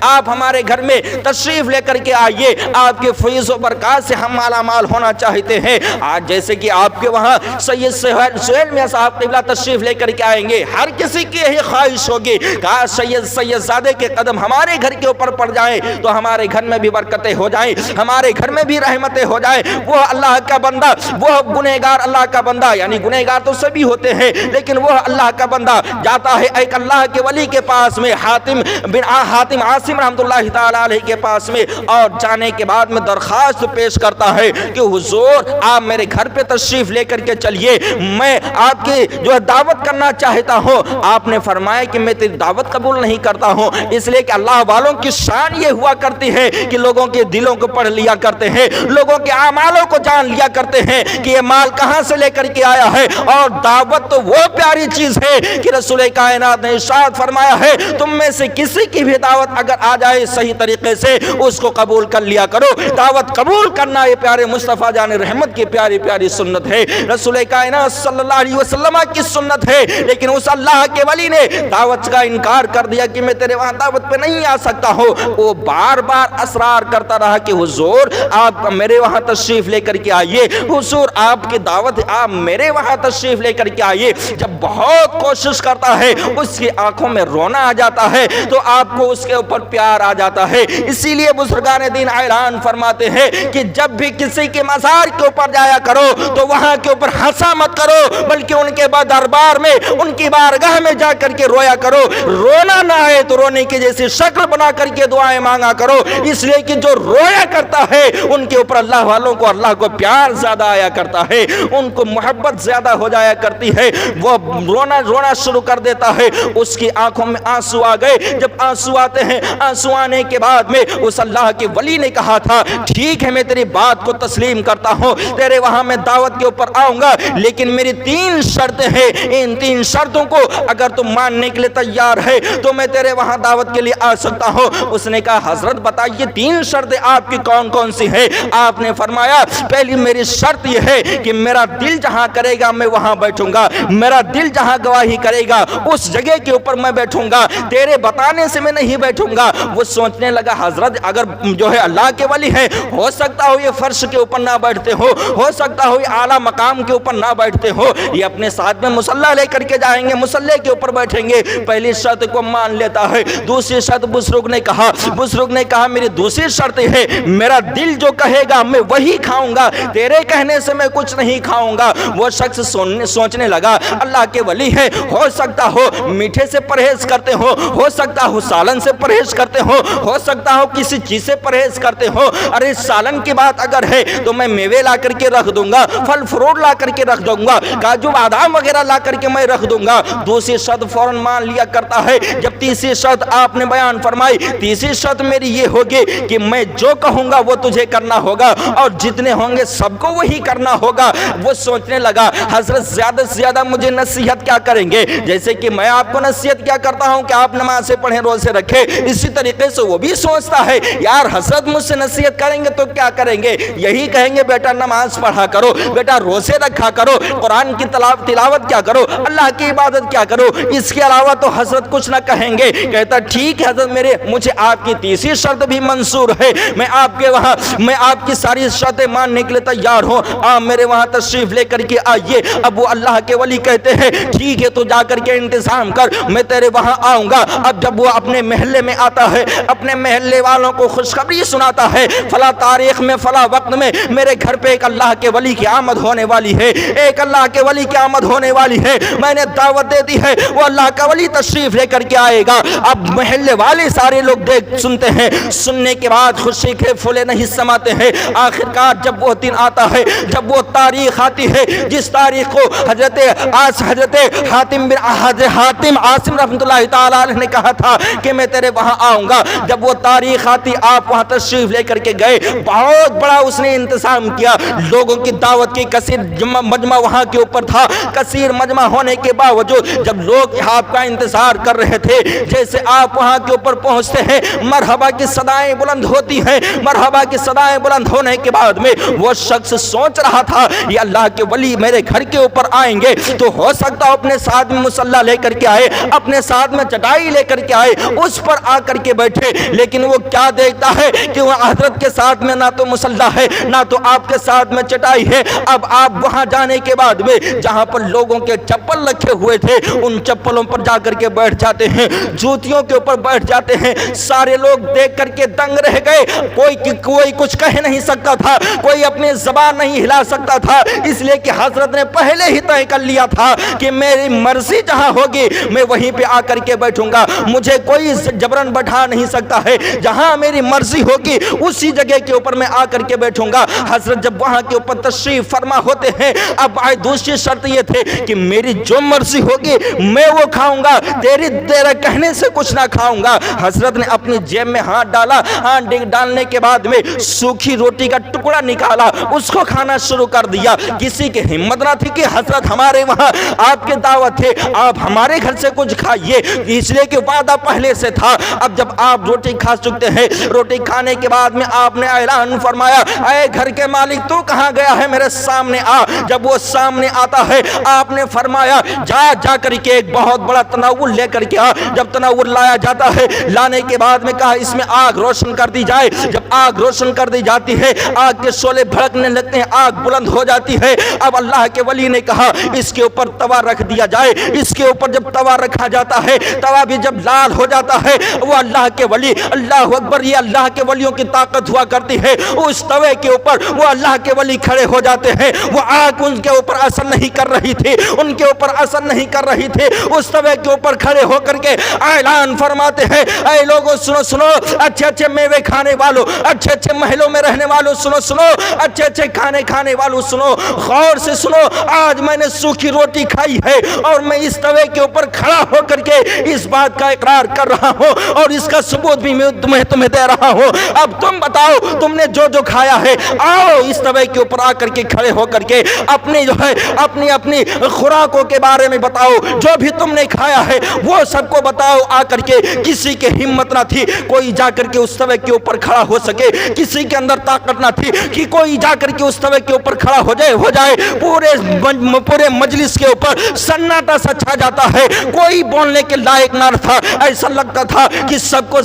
آپ ہمارے گھر میں تشریف لے کر کے آئیے، آپ کے فیض و برکات سے ہم مالا مال ہونا چاہتے ہیں۔ آج جیسے کہ آپ کے وہاں سید سہیل میاں صاحب قبلہ تشریف لے کر کے آئیں گے، ہر کسی کی یہی خواہش ہوگی کہ سید زادے کے قدم ہمارے گھر کے اوپر پڑ جائیں تو ہمارے گھر میں بھی برکتیں ہو جائیں، ہمارے گھر میں بھی رحمتیں ہو جائیں۔ وہ اللہ کا بندہ، وہ گنہگار اللہ کا بندہ، یعنی گنہگار تو سبھی ہوتے ہیں لیکن وہ اللہ کا بندہ جاتا ہے ایک اللہ کے ولی کے پاس میں، حاتم عاصم رحمۃ اللہ تعالی علیہ کے پاس میں، اور جانے کے بعد میں درخواست پیش کرتا ہے کہ حضور آپ میرے گھر پہ تشریف لے کر کے چلیے، میں آپ کی جو ہے دعوت کرنا چاہتا ہوں۔ آپ نے فرمایا کہ میں تیری دعوت قبول نہیں کرتا ہوں، اس لیے کہ اللہ والوں کی شان یہ ہوا کرتی ہے کہ لوگوں کے دلوں کو پڑھ لیا کرتے ہیں، لوگوں کے اعمالوں کو جان لیا کرتے ہیں کہ یہ مال کہاں سے لے کر کے آیا ہے۔ اور دعوت تو وہ پیاری چیز ہے کہ رسول کائنات نے ارشاد فرمایا ہے تم میں سے کسی کی بھی دعوت اگر آ جائے صحیح طریقے سے اس کو قبول کر لیا کرو۔ دعوت قبول کرنا یہ پیارے مصطفیٰ جان رحمت کی پیاری پیاری سنت ہے، رسول کائنات صلی اللہ علیہ وسلم کی سنت ہے، لیکن اس اللہ کے ولی نے دعوت کا انکار کر دیا کہ میں تیرے وہاں دعوت پہ نہیں آ سکتا ہوں۔ وہ بار بار اصرار کرتا رہا کہ حضور آپ میرے وہاں تشریف لے کر کے آئیے، حضور آپ کی دعوت آپ میرے وہاں تشریف لے کر کے آئیے۔ جب بہت کوشش کرتا ہے اس کی آنکھوں میں رونا آ جاتا ہے تو آپ کو اس کے اوپر پیار آ جاتا ہے۔ اسی لیے بزرگان دین اعلان فرماتے ہیں کہ جب بھی کسی کے مزار کے اوپر جایا کرو تو وہاں کے اوپر ہنسا مت کرو، بلکہ ان کے دربار میں ان کی بارگاہ میں جا کر کے رویا کرو۔ رونا نہ آئے تو رونے کی جیسی شکل بنا کر کے دعائیں مانگا کرو، اس لیے کہ جو رویا کرتا ہے ان کے اوپر اللہ والوں کو اللہ کو پیار زیادہ آیا کرتا ہے، ان کو محبت زیادہ ہو جایا کرتی ہے۔ وہ رونا شروع کر دیتا ہے، اس کی آنکھوں میں آنسو آ گئے۔ جب آنسو آتے ہیں، آنسو آنے کے بعد میں اس اللہ کے ولی نے کہا تھا ٹھیک ہے میں تیری بات کو تسلیم کرتا ہوں، تیرے وہاں میں دعوت کے اوپر آؤں گا، لیکن میری 3 شرطیں ہیں، ان 3 شرطوں کو اگر تم ماننے کے لیے تیار ہے تو میں تیرے وہاں دعوت کے لیے آ سکتا ہوں۔ اس نے کہا حضرت بتائیے 3 شرطیں آپ کی کون کون سی ہیں؟ آپ نے فرمایا پہلی میری شرط یہ ہے کہ میرا دل جہاں کرے گا میں وہاں بیٹھوں گا، میرا دل جہاں گواہی کرے گا اس جگہ کے اوپر میں بیٹھوں گا، تیرے بتانے سے میں نہیں بیٹھوں گا۔ وہ سوچنے لگا حضرت اگر جو ہے اللہ کے ولی ہے، ہو سکتا ہو یہ فرش کے اوپر نہ بیٹھتے ہو سکتا ہو یہ اعلیٰ مقام کے اوپر نہ بیٹھتے ہو، یہ اپنے ساتھ میں مصلی لے کر کے جائیں گے، مصلی کے اوپر بیٹھیں گے۔ پہلی شرط کو مان لیتا ہے۔ دوسری شرط بزرگ نے کہا میری دوسری شرط ہے میرا دل جو کہے گا میں وہی کھاؤں گا، تیرے کہنے سے میں کچھ نہیں کھاؤں گا۔ وہ شخص سوچنے لگا اللہ کے ولی ہے، ہو سکتا ہو میٹھے سے پرہیز کرتے ہو سکتا ہو سالن سے پرہیز کرتے ہو سکتا ہو کسی چیز سے پرہیز کرتے ہو۔ ارے سالن کی بات اگر ہے تو میں میوے لا کر کے رکھ دوں گا، پھل فروٹ لا کر کے رکھ دوں گا، کاجو بادام وغیرہ لا کر کے میں رکھ دوں گا۔ دوسری شرط فوراً مان لیا کرتا ہے۔ جب تیسری شرط آپ نے بیان فرمائی، تیسری شرط میری یہ ہوگی کہ میں جو کہوں گا وہ تجھے کرنا ہوگا اور جتنے ہوں گے سب کو وہی کرنا ہوگا۔ وہ سوچنے لگا حضرت زیادہ سے زیادہ مجھے نصیحت کیا کریں گے؟ جیسے کہ میں آپ کو نصیحت کیا کرتا ہوں کہ آپ نماز پڑھیں روزے رکھیں، اسی طریقے سے وہ بھی سوچتا ہے یار حضرت مجھ سے نصیحت کریں گے تو کیا کریں گے؟ یہی کہیں گے بیٹا نماز پڑھا کرو، بیٹا روزے رکھا کرو، قرآن کی تلاوت کیا کرو، اللہ کی عبادت کیا کرو، اس کے علاوہ تو حضرت کچھ نہ کہیں گے۔ کہتا ٹھیک ہے حضرت مجھے آپ کی تیسری شرط بھی منظور ہے، میں آپ کی ساری شرطیں ماننے کے لیے تیار ہوں، آپ میرے وہاں تشریف لے کر کے آئیے۔ اب وہ اللہ کے ولی کہتے ہیں ٹھیک ہے تو جا کر کے انتظام کر، میں تیرے وہاں آؤں گا۔ اب جب وہ اپنے محلے میں آتا ہے، اپنے محلے والوں کو خوشخبری سناتا ہے فلاں تاریخ میں فلاں وقت میں میرے گھر پہ ایک اللہ کے ولی کی آمد ہونے والی ہے، ایک اللہ کے ولی کی آمد ہونے والی ہے، میں نے دعوت دے دی ہے، وہ اللہ کا ولی تشریف لے کر کے آئے گا۔ اب محلے والے سارے لوگ سنتے ہیں، سننے کے بعد خوشی کے پھولے نہیں سماتے ہیں۔ آخرکار جب وہ دن آتا ہے، جب وہ تاریخ آتی ہے جس تاریخ کو حضرت حاتم عاصم رحمۃ اللہ تعالی علیہ نے کہا تھا کہ میں تیرے وہاں آؤں گا، جب وہ تاریخ آتی آپ وہاں تشریف لے کر کے گئے، بہت بڑا اس نے انتظام کیا، لوگوں کی دعوت کی کثیر مجمع وہاں کے اوپر تھا۔ کثیر مجمع ہونے کے باوجود جب لوگ آپ کا انتظار کر رہے تھے، جیسے آپ وہاں کے اوپر پہنچتے ہیں مرحبا کی صدائیں بلند ہوتی ہیں، مرحبا کی صدائیں بلند ہونے کے بعد میں وہ شخص سوچ رہا تھا یہ اللہ کے ولی میرے گھر کے اوپر آئیں گے تو ہو سکتا اپنے ساتھ میں مصلی لے کر کے آئے، اپنے ساتھ میں چٹائی لے کر کے آئے، اس پر آ کر کے بیٹھے، لیکن وہ کیا دیکھتا ہے کہ وہ حضرت کے ساتھ میں نہ تو مصلی ہے نہ تو آپ کے ساتھ میں چٹائی ہے۔ اب آپ وہاں جانے کے بعد میں جہاں پر لوگوں کے چپل رکھے ہوئے تھے ان چپلوں پر جا کر کے بیٹھ جاتے ہیں، جوتیوں کے اوپر بیٹھ جاتے ہیں۔ سارے لوگ دیکھ کر کے دنگ رہ گئے، کوئی کچھ کہہ نہیں سکتا تھا، کوئی اپنی زبان نہیں ہلا سکتا تھا، اس لیے کہ حضرت نے پہلے ہی طے کر لیا تھا کہ میری مرضی جہاں ہوگی میں وہیں پہ آ کر کے بیٹھوں گا، مجھے کوئی جبرن بٹھا نہیں سکتا ہے، جہاں میری مرضی ہوگی اسی جگہ کے اوپر میں آ کر کے بیٹھوں گا۔ حضرت جب وہاں کے اوپر تشریف فرما ہوتے ہیں، اب دوسری شرط یہ تھے کہ میری جو مرضی ہوگی میں وہ کھاؤں گا، تیرے کہنے سے کچھ نہ کھاؤں گا۔ حضرت نے اپنی جیب میں ہاتھ ڈالا، ہاتھ ڈالنے کے بعد میں سوکھی روٹی کا ٹکڑا نکالا، اس کو کھانا شروع کر دیا۔ کسی کی ہمت نہ تھی کہ حضرت ہمارے وہاں آپ کے دعوت تھے، آپ ہمارے گھر سے کچھ کھائیے، اس لیے کہ وعدہ پہلے سے تھا۔ اب جب آپ روٹی کھا چکتے ہیں، روٹی کھانے کے بعد میں آپ نے اعلان فرمایا، اے گھر کے مالک تو کہاں گیا ہے، میرے سامنے آ۔ جب وہ سامنے آتا ہے آپ نے فرمایا جا کر کے ایک بہت بڑا تناول لے کر کے آ۔ جب تناول لایا جاتا ہے، لانے کے بعد میں کہا اس میں آگ روشن کر دی جائے۔ جب آگ روشن کر دی جاتی ہے، آگ کے شعلے بھڑکنے لگتے ہیں، آگ بلند ہو جاتی ہے۔ اب اللہ کے ولی نے کہا اس کے اوپر توا رکھ دیا جائے۔ اس کے اوپر جب توا رکھا جاتا ہے، توا بھی جب لال ہو جاتا ہے، وہ اللہ کے ولی، اللہ اکبر، یہ اللہ کے ولیوں کی طاقت ہوا کرتی ہے، اس توے کے اوپر وہ اللہ کے ولی کھڑے ہو جاتے ہیں۔ وہ آگ ان کے اوپر اثر نہیں کر رہی تھی، ان کے اوپر اثر نہیں کر رہی تھی، اس توے کے اوپر کھڑے ہو کر کے اعلان فرماتے ہیں، اے لوگوں سنو سنو، اچھے اچھے میوے کھانے والوں، اچھے اچھے محلوں میں رہنے والوں سنو سنو، اچھے اچھے کھانے والوں سنو، غور سے سنو، آج میں نے سوکھی روٹی کھائی ہے اور میں اس توے کے اوپر کھڑا ہو کر کے اس بات کا اقرار کر رہا ہوں اور اس کا ثبوت بھی میں تمہیں دے رہا ہوں۔ اب تم بتاؤ تم نے جو کھایا ہے، آؤ اس توے کے اوپر آ کر کے کھڑے ہو کر کے اپنی اپنی خوراکوں کے بارے میں بتاؤ، جو بھی تم نے کھایا ہے وہ سب کو بتاؤ آ کر کے۔ کسی کے ہمت نہ تھی کوئی جا کر کے اس توے کے اوپر کھڑا ہو سکے، کسی کے اندر طاقت نہ تھی کہ کوئی جا کر کے اس توے کے اوپر کھڑا ہو جائے۔ پورے مجلس کے اوپر سناٹا سا چھا جاتا ہے، کوئی بولنے کے لائق نہ تھا۔ ایسا لگتا تھا کہ سب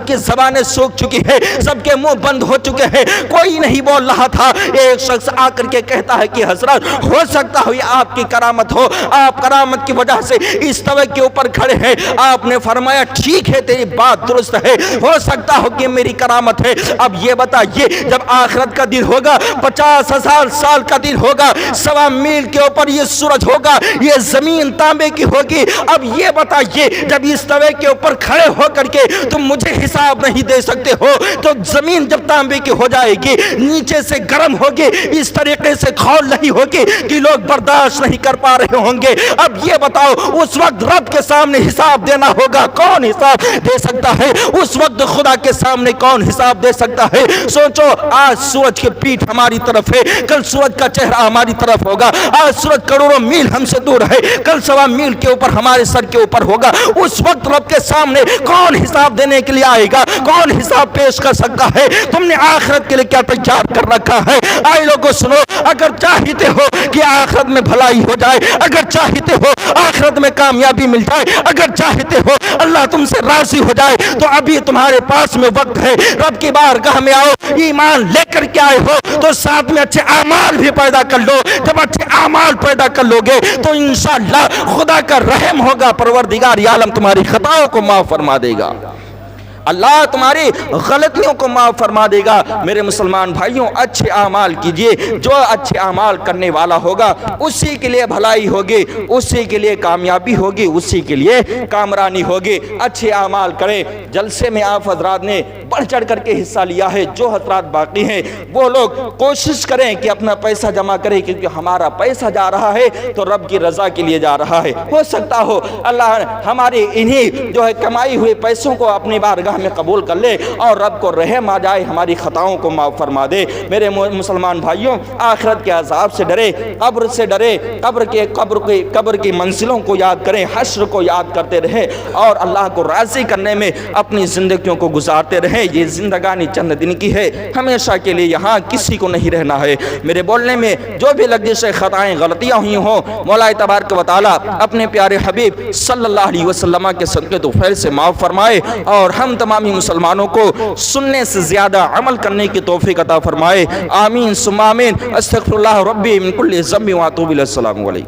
کی زبانیں سوکھ چکی ہے، سب کے منہ بند ہو چکے ہیں، کوئی نہیں بول رہا تھا۔ ایک شخص آ کر کے کہتا ہے کہ حضرت ہو سکتا ہو یہ آپ کی کرامت ہو، آپ کرامت کی وجہ سے اس توے کے اوپر کھڑے ہیں۔ آپ نے فرمایا ٹھیک ہے تیری بات درست ہے، ہو سکتا ہو کہ میری کرامت ہے۔ اب یہ بتائیے جب آخرت کا دن ہوگا، 50,000 سال کا دن ہوگا، 1.25 میل کے اوپر یہ سورج ہوگا، یہ زمین تانبے کی ہوگی۔ اب یہ بتائیے جب اس توے کے اوپر کھڑے ہو کر کے تم مجھے حساب نہیں دے سکتے ہو تو زمین جب تانبے کی ہو جائے گی، نیچے سے گرم ہوگی، اس طریقے سے کھول نہیں ہوگی کہ لوگ برداشت نہیں کر پا رہے ہوں گے۔ اب یہ بتاؤ اس وقت رب کے سامنے حساب دینا ہوگا، کون حساب دے سکتا ہے؟ اس وقت خدا کے سامنے کون حساب دے سکتا ہے؟ سوچو آج سورج کی پیٹھ ہماری طرف ہے، کل سورج کا چہرہ ہماری طرف ہوگا۔ آج سورج کروڑوں میل ہم سے دور ہے، کل 1.25 میل کے اوپر ہمارے سر کے اوپر ہوگا۔ اس وقت رب کے سامنے کون حساب دینے کے لیے آئے گا؟ کون حساب پیش کر سکتا ہے؟ تم نے آخرت کے لیے کیا تیار کر رکھا ہے؟ آئے لوگوں سنو، اگر چاہتے ہو کہ آخرت میں بھلائی ہو جائے، اگر چاہتے ہو آخرت میں کامیابی مل جائے، اگر چاہتے ہو اللہ تم سے راضی ہو جائے تو ابھی تمہارے پاس میں وقت ہے۔ رب کی بارگاہ میں آؤ، ایمان لے کر کے آئے ہو تو ساتھ میں اچھے اعمال بھی پیدا کر لو۔ جب اچھے اعمال پیدا کر لو گے تو انشاءاللہ خدا کا رحم ہوگا، پروردگار عالم تمہاری خطاؤں کو معاف فرما دے گا، اللہ تمہاری غلطیوں کو معاف فرما دے گا۔ میرے مسلمان بھائیوں، اچھے اعمال کیجئے، جو اچھے اعمال کرنے والا ہوگا اسی کے لیے بھلائی ہوگی، اسی کے لیے کامیابی ہوگی، اسی کے لیے کامرانی ہوگی۔ اچھے اعمال کریں۔ جلسے میں آپ حضرات نے بڑھ چڑھ کر کے حصہ لیا ہے، جو حضرات باقی ہیں وہ لوگ کوشش کریں کہ اپنا پیسہ جمع کریں، کیونکہ ہمارا پیسہ جا رہا ہے تو رب کی رضا کے لیے جا رہا ہے۔ ہو سکتا ہو اللہ ہمارے انہی جو ہے کمائی ہوئے پیسوں کو اپنی بارگاہ ہمیں قبول کر لے اور رب کو رحم آ جائے، ہماری خطاؤں کو معاف فرما دے۔ میرے مسلمان بھائیوں، آخرت کے عذاب سے ڈرے، قبر سے ڈرے، قبر کی منزلوں کو یاد کریں، حشر کو یاد کرتے رہیں اور اللہ کو راضی کرنے میں اپنی زندگیوں کو گزارتے رہیں۔ یہ زندگانی چند دن کی ہے، ہمیشہ کے لیے یہاں کسی کو نہیں رہنا ہے۔ میرے بولنے میں جو بھی لغزشیں، خطائیں، غلطیاں ہوئی ہوں، مولا تبارک و تعالیٰ اپنے پیارے حبیب صلی اللہ علیہ وسلم کے صدقے طفیل سے معاف فرمائے اور ہم تمامی مسلمانوں کو سننے سے زیادہ عمل کرنے کی توفیق عطا فرمائے۔ آمین ثم آمین۔ استغفر اللہ ربی من کل ذنب و اتوب الیہ۔ السلام علیکم۔